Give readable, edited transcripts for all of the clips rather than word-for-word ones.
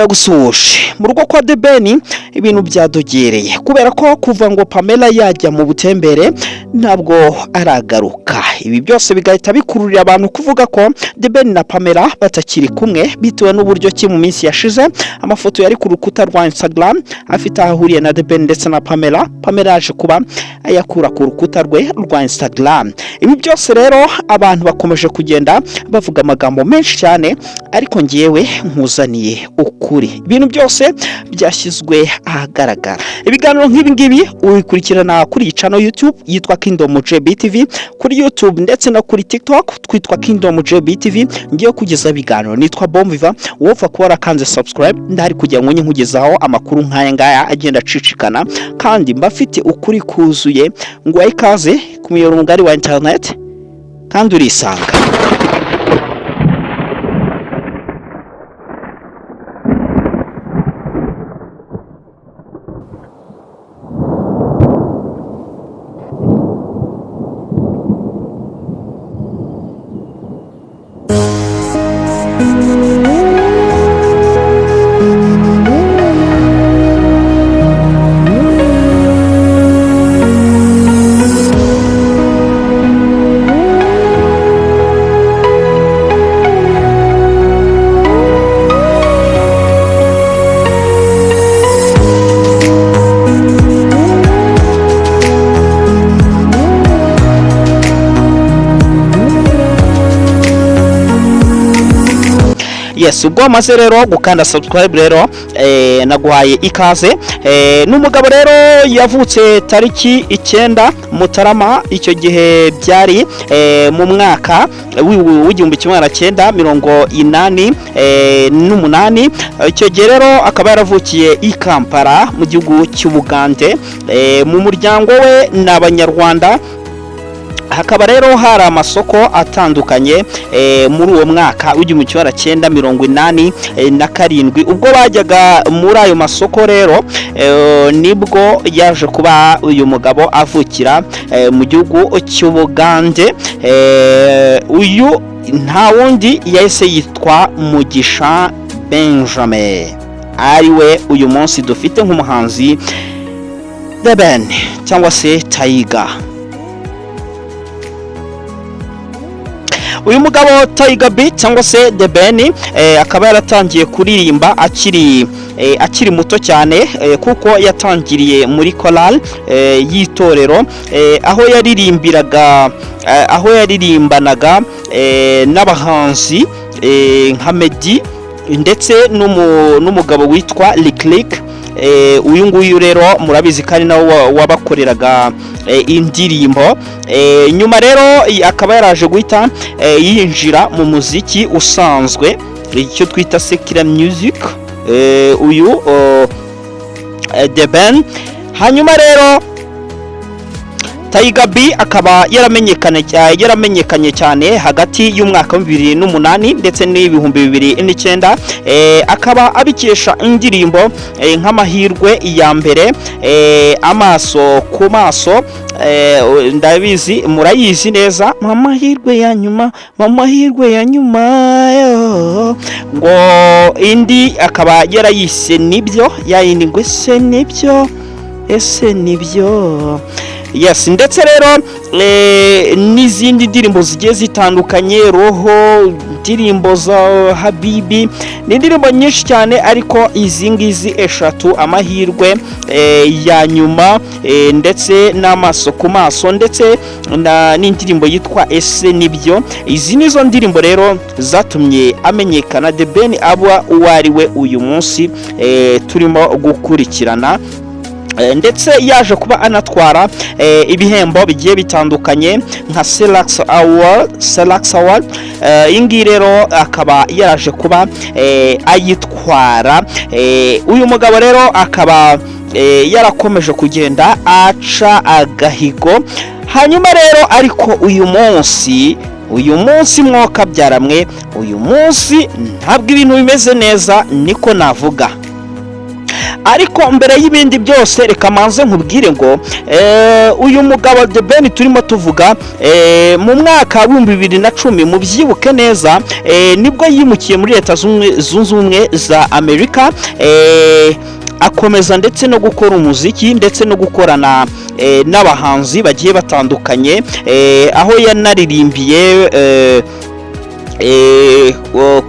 ndagusuhuje mu rugo kwa Theben ibintu byadogereye kubera ko kuva ngo Pamela yajya mu butembere ntabwo aragaruka. Ibi byose bigahita bikururira abantu kuvuga ko Theben na Pamela batakiri kumwe bitewe n'uburyo ki mu minsi yashize amafoto yari ku rukuta rwa Instagram afite ahuriye na Theben ndetse na Pamela yaje kuba ayakura ku rukuta rwe rwa Instagram. Ibi byose rero abantu bakomeje kugenda bavuga amagambo menshi cyane, ariko ngiyewe nkuzaniye ukuri. Ibintu byose byashyizwe ahagaragara. Ibiganiro nk'ibi ngibi ubikurikirana kuri channel YouTube yitwa Kingdom JBTV, kuri YouTube ndetse no kuri TikTok twitwa Kingdom JBTV. Ngiye kugeza ibiganiro nitwa Bomviva, wofa kuba kanze subscribe ndari kugira ngo nkugezaho amakuru nk'aya ngaya agenda acicikana kandi mbafite ukuri kuzuye. Ngo ikaze ku muyoboro ngari wa internet kandi urisanga. Yes, ubwo amaze rero gukanda subscribe rero naguhaye ikaze. N'umugabo rero yavutse tariki 9 Mutarama, icyo gihe byari mu mwaka w'igihumbi 1988. Icyo gihe rero akaba yaravukiye i Kampala mu gihugu cy'Ubugande. Mu muryango we n'Abanyarwanda. Hakaba rero hari amasoko atandukanye muri uwo mwaka w'igihumbi 1987. Ubwo bajyaga muri ayo masoko rero nibwo yaje kuba uyu mugabo avukira mu gihugu cy'Ubugande. Uyu nta wundi yahise yitwa Mugisha Benjamin, ariwe uyu munsi dufite nk'umuhanzi Theben cyangwa se Tiger. Uyu mugabo Tiger B cyangwa se Theben akaba yaratangiye kuririmba akiri muto cyane, kuko yatangiriye muri choral y'itorero aho yaririmbanaga n'abahanzi nka Meddy ndetse n'umugabo witwa Lick. Uyu nguyu rero murabizi kandi nawe wabakoreraga indirimbo. Nyuma rero akaba yaraje guhita yinjira mu muziki usanzwe, icyo twita secular music, uyu Theben. Hanyuma rero Tiger B akaba yaramenyekanye cyane hagati y'umwaka wa 2008 ndetse n'ibihumbi 2009. Akaba abikesha indirimbo nk'amahirwe ya mbere, amaso ku maso, ndabizi murayizi neza, amahirwe ya nyuma ngo indi akaba yarayise nibyo, yayindi ngo ese nibyo. Yes, ndetse rero n'izindi ndirimbo zigiye zitandukanye, roho, indirimbo za Habibi, n'indirimbo nyinshi cyane, ariko izi ngizi eshatu, amahirwe ya nyuma ndetse n'amaso ku maso ndetse n'indirimbo yitwa ese nibyo, izi nizo ndirimbo rero zatumye amenyekana Theben aba uwariwe uyu munsi turimo gukurikirana. Ndetse yaje kuba anatwara ibihembo bigiye bitandukanye nka Salax Award. Ingi rero akaba yaraje kuba ayitwara. Uyu mugabo rero akaba yarakomeje kugenda aca agahigo. Hanyuma rero ariko uyu munsi mwoka byaramwe, uyu munsi ntabwo ibintu bimeze neza niko navuga. ariko mbere y'ibindi byose reka manze nkubwire ngo uyu mugabo Theben turimo tuvuga mu mwaka wa 2010 mu byibuke neza nibwo yimukiye muri Leta Zunze Ubumwe za Amerika, akomeza ndetse no gukora umuziki ndetse no gukorana n'abahanzi bagiye batandukanye, aho yanaririmbiye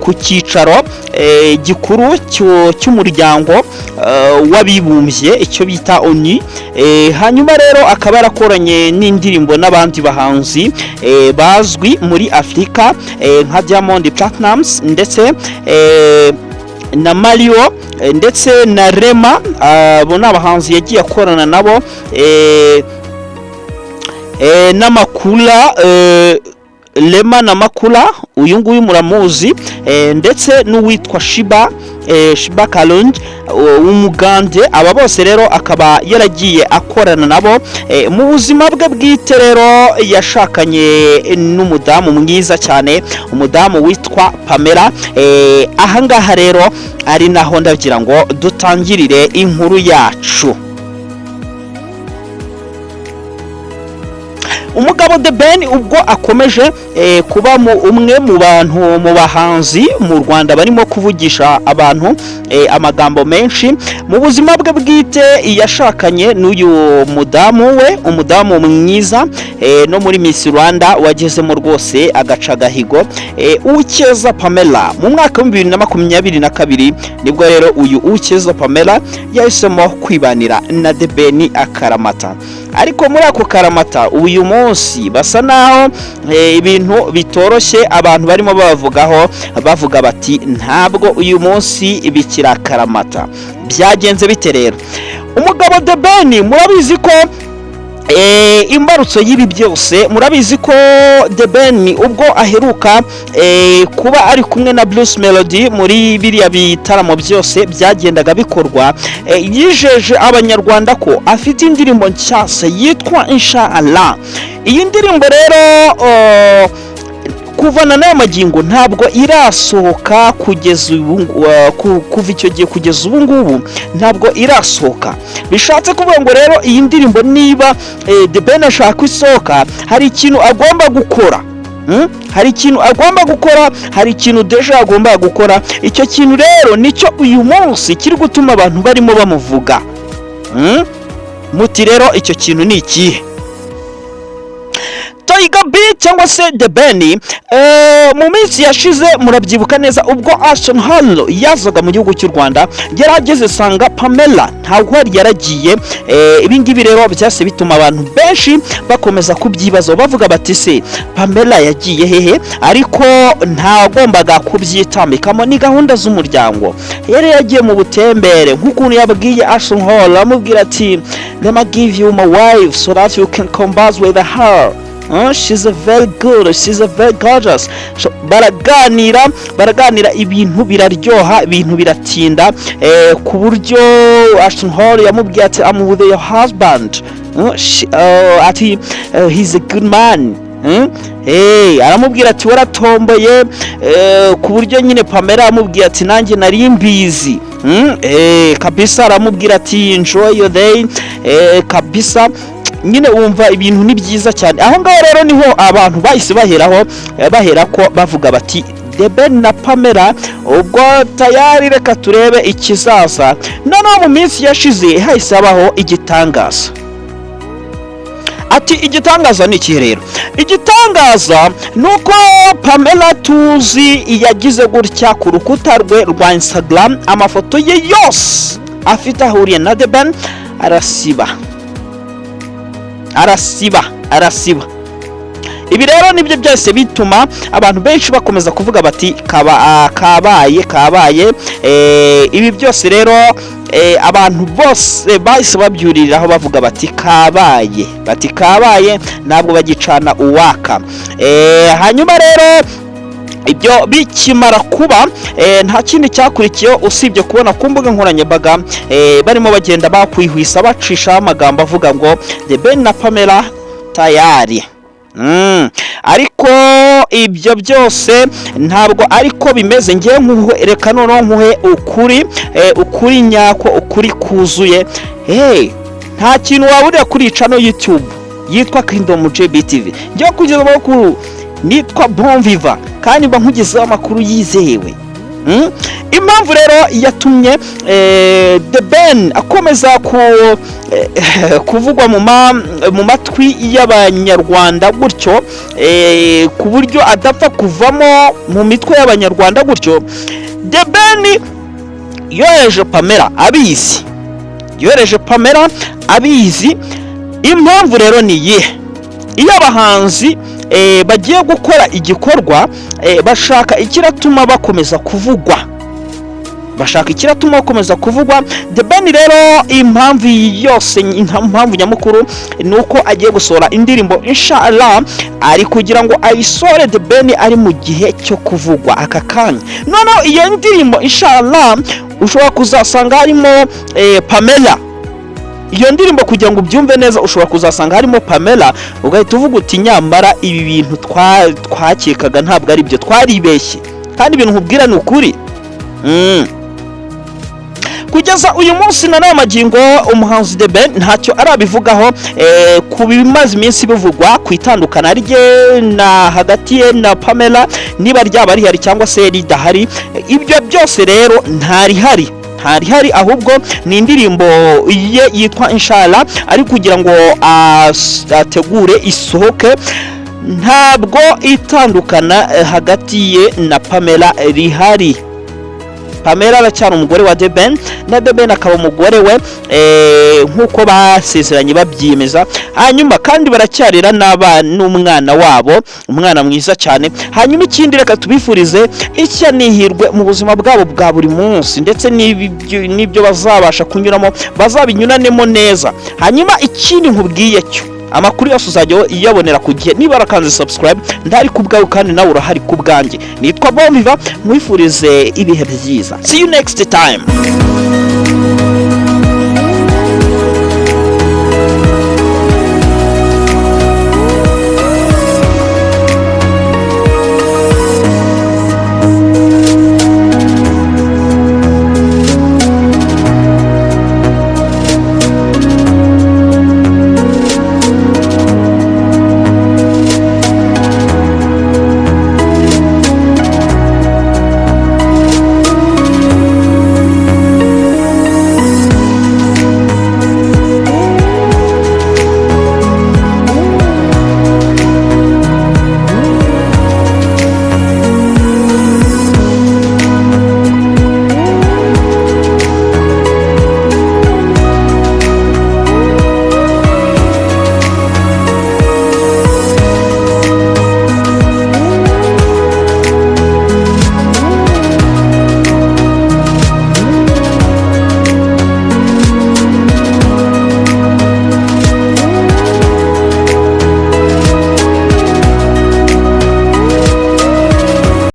ku cyicaro gikuru cy'umuryango w'abibumbye icyo bita ONU. Hanyuma rero akaba yarakoranye n'indirimbo n'abandi bahanzi bazwi muri Afurika nka Diamond Platnumz ndetse na Mario ndetse na Rema. Abo ni abahanzi yagiye akorana nabo, n'amakula Lema na Makula, uyu nguyu muramuzi, ndetse n'uwitwa Shiba Kalonji umugande. Aba bose rero akaba yaragiye akorana nabo mu buzima bwe bwite. Rero yashakanye n'umudamu mwiza cyane, umudamu witwa Pamela. Ahangaha rero ari naho ndagira ngo dutangirire inkuru yacu. Umugabo Theben ubwo akomeje kuba umwe mu bantu mu bahanzi mu Rwanda barimo kuvugisha abantu amagambo menshi. Mu buzima bwe bwite yashakanye n'uyu mudamu we, umudamu mwiza, no muri Miss Rwanda wagezemo rwose agaca gahigo, Ukeza Pamela. Mu mwaka wa 2022 nibwo rero uyu Ukeza Pamela yahisemo kwibanira na Theben akaramata. Ariko muri ako karamata uyu munsi basa naho ibintu bitoroshye, abantu barimo bavuga bati ntabwo uyu munsi bikira karamata. Byagenze bite rero? Umugabo Theben murabizi ko imbarutso y'ibi byose, murabizi ko Theben ubwo aheruka kuba ari kumwe na Bruce Melody muri biriya bitaramo byose byagendaga bikorwa, yijeje abanyarwanda ko afite indirimbo nshyashya yitwa Inshallah. Iyi ndirimbo rero kuvana n'aya magingo ntabwo irasohoka kugeza kuva icyo gihe kugeza ubu ngubu ntabwo irasohoka. Bishatse kuvuga ngo rero iyi ndirimbo niba Theben ashaka isohoka, hari ikintu agomba gukora, hari ikintu agomba gukora, hari ikintu deja agomba gukora. Icyo kintu rero nicyo uyu munsi kiri gutuma abantu barimo bamuvuga. Muti rero icyo kintu ni ikihe? cyangwa se Theben mu minsi yashize murabyibuka neza ubwo Ashton Hall yazaga mu gihugu cy'u Rwanda, yarageze sanga Pamela ntabwo yaragiye. Ibingibi rero byase bituma abantu benshi bakomeza kubyibaza, bavuga bati se Pamela yagiye hehe? Ariko ntagombaga kubyitambikamo, ni gahunda z'umuryango. Yari yagiye mu butembere nk'ukuntu yabwiye Ashton Hall, amubwira ati let me give you my wife so that you can converse with her. She's a very good, she's a very gorgeous. Baraganira ibintu biraryoha, ibintu biratinda, ku buryo Ashton Hall yamubwiye ati I'm with your husband. Ati he's a good man. Aramubwira ati waratomboye, ku buryo nyine Pamela amubwiye ati nanjye nari mbizi. Kabisa aramubwira ati enjoy your day, kabisa nyine wumva ibintu ni byiza cyane. Aho ngaho rero niho abantu bahise baherako bavuga bati Theben na Pamela ubwo tayari, reka turebe ikizaza. Noneho mu minsi yashize hahise habaho igitangaza. Ati igitangaza ni iki rero? Igitangaza nuko Pamela tuzi yagize gutya ku rukuta rwe rwa Instagram, amafoto ye yose afite ahuriye na Theben arasiba. Ibi rero nibyo byose bituma abantu benshi bakomeza kuvuga bati kabaye. Ibi byose rero abantu bose bahise babyuriraho bavuga bati kabaye, ntabwo bagicana uwaka. Hanyuma rero ibyo bikimara kuba nta kindi cyakurikiyeho usibye kubona ku mbuga nkoranyambaga barimo bagenda bakwihwisa bacisha amagambo avuga ngo Theben na Pamela tayari ariko ibyo byose ntabwo ariko bimeze. ngiye reka noneho nkuhe ukuri nyako, ukuri kuzuye. Nta kintu waburira kuri channel YouTube yitwa Kingdom JBTV. ngiye kugeza amakuru nitwa Bon Viva kandi mba nkugezeho amakuru yizewe. Impamvu rero yatumye Theben akomeza kuvugwa mu matwi y'abanyarwanda gutyo, ku buryo adapfa kuvamo mu mitwe y'abanyarwanda gutyo, Theben yohereje Pamela abizi. Impamvu rero ni iyihe? Iyo abahanzi bagiye gukora igikorwa, bashaka ikiratuma bakomeza kuvugwa. Theben rero impamvu nyamukuru ni uko agiye gusohora indirimbo inshallah, ari kugira ngo ayisore Theben ari mu gihe cyo kuvugwa aka kanya. Noneho iyo ndirimbo inshallah ushobora kuzasanga harimo Pamela. Iyo ndirimbo kugira ngo ubyumve neza ushobora kuzasanga harimo Pamela, ugahita uvuga uti nyamara ibi bintu twakekaga ntabwo ari byo, twaribeshye, kandi ibintu nkubwira ni ukuri. Kugeza uyu munsi na n'amagingo umuhanzi Theben ntacyo arabivugaho ku bimaze iminsi bivugwa ku itandukana rye na hagati ye na Pamela, niba ryaba rihari cyangwa se ridahari. Ibyo byose rero ntarihari, ahubwo ni indirimbo ye yitwa inshallah ari kugira ngo ategure isohoke. Ntabwo itandukana hagati ye na Pamela rihari. Pamela aracyari umugore wa Theben na Theben akaba umugore we, nkuko basezeranye babyiyemeza. Hanyuma kandi baracyarira n'umwana wabo, umwana mwiza cyane. Hanyuma ikindi reka tubifurize ishya n'ihirwe mu buzima bwabo bwa buri munsi, ndetse n'ibyo bazabasha kunyuramo bazabinyuranemo neza. Hanyuma ikindi nkubwiye cyo, amakuru yose uzajya iyabonera ku gihe niba arakanze subscribe. Ndari kubwawe kandi nawe urahari kubwanjye. Nitwa Bon Viva, mwifurize ibihe byiza. See you next time.